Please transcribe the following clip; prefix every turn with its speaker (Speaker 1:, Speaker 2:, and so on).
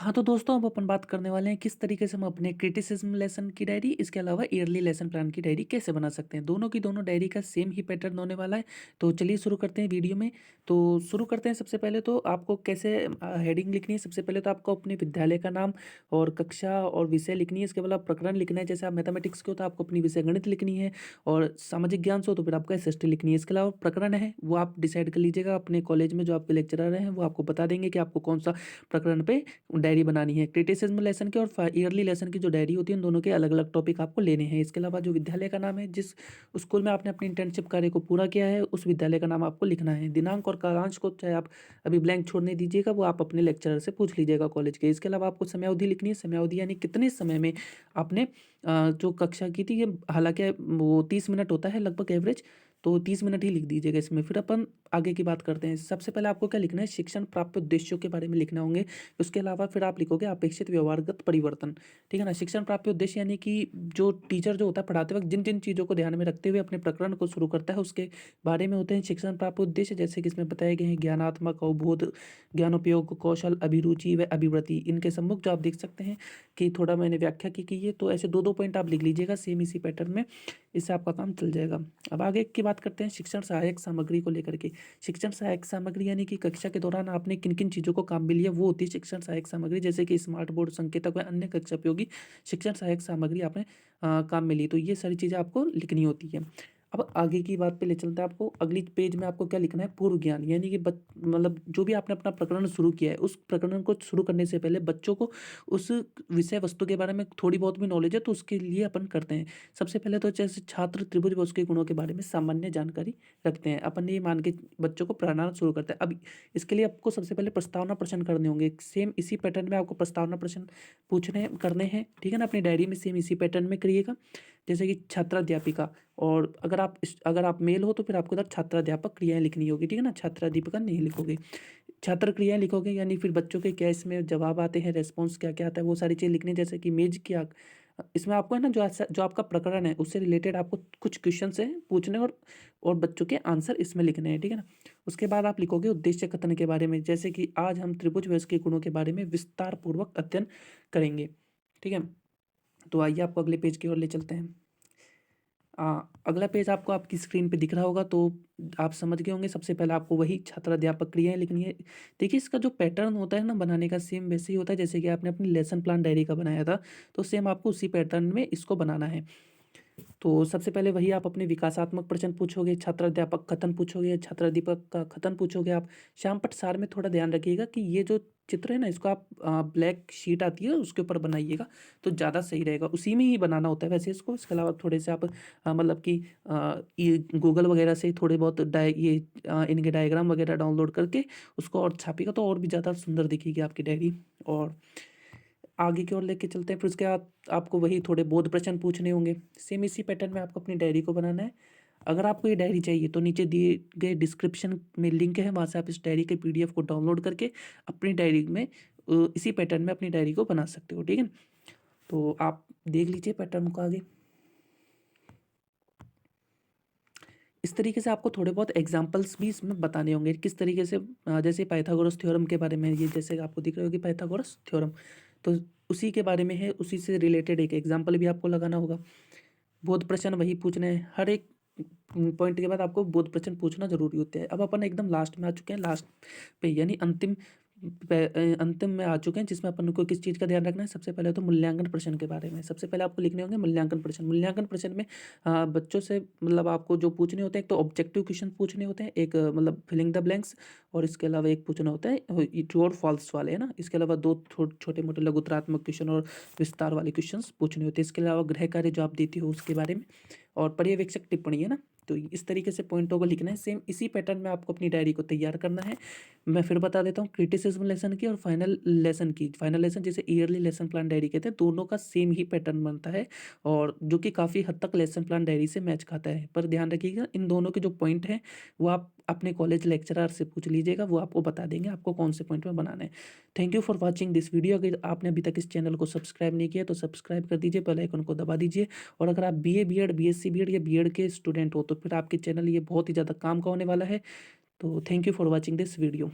Speaker 1: हाँ, तो दोस्तों अब अपन बात करने वाले हैं किस तरीके से हम अपने क्रिटिसिज्म लेसन की डायरी, इसके अलावा ईयरली लेसन प्लान की डायरी कैसे बना सकते हैं। दोनों की दोनों डायरी का सेम ही पैटर्न होने वाला है। तो चलिए शुरू करते हैं वीडियो में। तो शुरू करते हैं, सबसे पहले तो आपको कैसे हेडिंग लिखनी है। सबसे पहले तो आपको अपने विद्यालय का नाम और कक्षा और विषय लिखनी है। इसके बाद प्रकरण लिखना है, जैसे आप मैथमेटिक्स के हो तो आपको अपनी विषय गणित लिखनी है, और सामाजिक ज्ञान से हो तो फिर आपको एसएसटी लिखनी है। इसके अलावा प्रकरण है वो आप डिसाइड कर लीजिएगा, अपने कॉलेज में जो आपके लेक्चरर हैं वो आपको बता देंगे कि आपको कौन सा प्रकरण पे डायरी बनानी है। क्रिटिसिज्म लेसन की और ईयरली लेसन की जो डायरी होती है, उन दोनों के अलग अलग टॉपिक आपको लेने हैं। इसके अलावा जो विद्यालय का नाम है, जिस स्कूल में आपने अपनी इंटर्नशिप कार्य को पूरा किया है, उस विद्यालय का नाम आपको लिखना है। दिनांक और कालांश को चाहे आप अभी ब्लैंक छोड़ने दीजिएगा, वो आप अपने लेक्चरर से पूछ लीजिएगा कॉलेज के। इसके अलावा आपको समयावधि लिखनी है। समयावधि यानी कितने समय में आपने जो कक्षा की थी, ये हालांकि वो 30 मिनट होता है लगभग एवरेज, तो 30 मिनट ही लिख दीजिएगा इसमें। फिर अपन आगे की बात करते हैं। सबसे पहले आपको क्या लिखना है, शिक्षण प्राप्त उद्देश्यों के बारे में लिखना होंगे। उसके अलावा फिर आप लिखोगे अपेक्षित व्यवहारगत परिवर्तन। ठीक है ना। शिक्षण प्राप्ति उद्देश्य यानी कि जो टीचर जो होता है पढ़ाते वक्त जिन जिन चीज़ों को ध्यान में रखते हुए अपने प्रकरण को शुरू करता है, उसके बारे में होते हैं शिक्षण प्राप्ति उद्देश्य। जैसे कि इसमें बताए गए हैं ज्ञानात्मक अवबोध, ज्ञानोपयोग, कौशल, अभिरुचि व अभिवृत्ति। इनके सम्मुख जो आप देख सकते हैं कि थोड़ा मैंने व्याख्या की है, तो ऐसे दो दो पॉइंट आप लिख लीजिएगा सेम इसी पैटर्न में। इससे आपका काम चल जाएगा। अब आगे की बात करते हैं शिक्षण सहायक सामग्री को लेकर के। शिक्षण सहायक सामग्री यानी कि कक्षा के दौरान आपने किन किन चीज़ों को काम में लिया, वो होती है शिक्षण सहायक सामग्री। जैसे कि स्मार्ट बोर्ड, संकेतक व अन्य कक्षा उपयोगी शिक्षण सहायक सामग्री आपने काम में ली, तो ये सारी चीज़ें आपको लिखनी होती है। अब आगे की बात पे ले चलते हैं आपको। अगली पेज में आपको क्या लिखना है, पूर्व ज्ञान। यानी कि मतलब जो भी आपने अपना प्रकरण शुरू किया है, उस प्रकरण को शुरू करने से पहले बच्चों को उस विषय वस्तु के बारे में थोड़ी बहुत भी नॉलेज है, तो उसके लिए अपन करते हैं। सबसे पहले तो जैसे छात्र त्रिभुज व उसके गुणों के बारे में सामान्य जानकारी रखते हैं। अपन ये मान के बच्चों को पढ़ाना शुरू करते हैं। अब इसके लिए आपको सबसे पहले प्रस्तावना प्रश्न करने होंगे। सेम इसी पैटर्न में आपको प्रस्तावना प्रश्न पूछने करने हैं। ठीक है ना। अपनी डायरी में सेम इसी पैटर्न में करिएगा। जैसे कि छात्राध्यापिका, और अगर आप मेल हो तो फिर आपको उधर छात्राध्यापक क्रियाएं लिखनी होगी। ठीक है ना। छात्राध्यापिका नहीं लिखोगे, छात्र क्रियाएं लिखोगे। यानी फिर बच्चों के क्या इसमें जवाब आते हैं, रेस्पॉन्स क्या क्या आता है, वो सारी चीज़ लिखनी है। जैसे कि मेज क्या, इसमें आपको है ना जो आपका प्रकरण है उससे रिलेटेड आपको कुछ क्वेश्चन है पूछने, और बच्चों के आंसर इसमें लिखने हैं। ठीक है ना। उसके बाद आप लिखोगे उद्देश्य कथन के बारे में। जैसे कि आज हम त्रिभुज व इसके गुणों के बारे में विस्तार पूर्वक अध्ययन करेंगे। ठीक है। तो आइए आपको अगले पेज की ओर ले चलते हैं। अगला पेज आपको आपकी स्क्रीन पे दिख रहा होगा, तो आप समझ गए होंगे। सबसे पहले आपको वही छात्राध्यापक क्रियाएं लिखनी है। देखिए इसका जो पैटर्न होता है ना बनाने का, सेम वैसे ही होता है जैसे कि आपने अपनी लेसन प्लान डायरी का बनाया था, तो सेम आपको उसी पैटर्न में इसको बनाना है। तो सबसे पहले वही आप अपने विकासात्मक प्रश्न पूछोगे, छात्राध्यापक कथन पूछोगे, छात्राध्यापक का कथन पूछोगे आप। श्यामपट्ट सार में थोड़ा ध्यान रखिएगा कि ये जो चित्र है ना, इसको आप ब्लैक शीट आती है उसके ऊपर बनाइएगा, तो ज़्यादा सही रहेगा। उसी में ही बनाना होता है वैसे इसको। इसके अलावा थोड़े से आप मतलब कि ये गूगल वगैरह से थोड़े बहुत इनके डायग्राम वगैरह डाउनलोड करके उसको और छापिएगा, तो और भी ज़्यादा सुंदर दिखेगी आपकी डायरी। और आगे की ओर लेके चलते हैं। फिर उसके बाद आपको वही थोड़े बोध प्रश्न पूछने होंगे। सेम इसी पैटर्न में आपको अपनी डायरी को बनाना है। अगर आपको ये डायरी चाहिए तो नीचे दिए गए डिस्क्रिप्शन में लिंक है, वहाँ से आप इस डायरी के पीडीएफ को डाउनलोड करके अपनी डायरी में इसी पैटर्न में अपनी डायरी को बना सकते हो। ठीक है। तो आप देख लीजिए पैटर्न को आगे। इस तरीके से आपको थोड़े बहुत एग्जांपल्स भी इसमें बताने होंगे किस तरीके से, जैसे पाइथागोरस थ्योरम के बारे में, ये जैसे आपको दिख रहा होगी पाइथागोरस थ्योरम, तो उसी के बारे में है। उसी से रिलेटेड एक एग्जांपल भी आपको लगाना होगा। बोध प्रश्न वही पूछने हैं। हर एक पॉइंट के बाद आपको बोध प्रश्न पूछना जरूरी होता है। अब अपन एकदम लास्ट में आ चुके हैं, लास्ट पे यानी अंतिम में आ चुके हैं, जिसमें अपन को किस चीज़ का ध्यान रखना है। सबसे पहले तो मूल्यांकन प्रश्न के बारे में। सबसे पहले आपको लिखने होंगे मूल्यांकन प्रश्न। मूल्यांकन प्रश्न में बच्चों से मतलब आपको जो पूछने होते हैं, एक तो ऑब्जेक्टिव क्वेश्चन पूछने होते हैं, एक मतलब फिलिंग द ब्लैंक्स, और इसके अलावा एक पूछना होता है ट्रू और फॉल्स वाले, है ना। इसके अलावा दो छोटे मोटे लघुतरात्मक क्वेश्चन और विस्तार वाले क्वेश्चन पूछने होते हैं। इसके अलावा गृह कार्य जो आप देती हो उसके बारे में, और पर्यवेक्षक टिप्पणी, है ना। तो इस तरीके से पॉइंटों को लिखना है। सेम इसी पैटर्न में आपको अपनी डायरी को तैयार करना है। मैं फिर बता देता हूँ, क्रिटिसिज्म लेसन की और फाइनल लेसन की। फाइनल लेसन जिसे ईयरली लेसन प्लान डायरी कहते हैं, दोनों का सेम ही पैटर्न बनता है, और जो कि काफ़ी हद तक लेसन प्लान डायरी से मैच खाता है। पर ध्यान रखिएगा इन दोनों के जो पॉइंट हैं वो आप अपने कॉलेज लेक्चरर से पूछ लीजिएगा, वो आपको बता देंगे आपको कौन से पॉइंट में बनाना है। Thank you for watching this video. अगर आपने अभी तक इस चैनल को सब्सक्राइब नहीं किया तो सब्सक्राइब कर दीजिए, बेल आइकन को दबा दीजिए। और अगर आप बीए बीएड बीएससी बीएड या बीएड के स्टूडेंट हो तो फिर आपके चैनल ये बहुत ही ज़्यादा काम का होने वाला है। तो thank you for watching this video.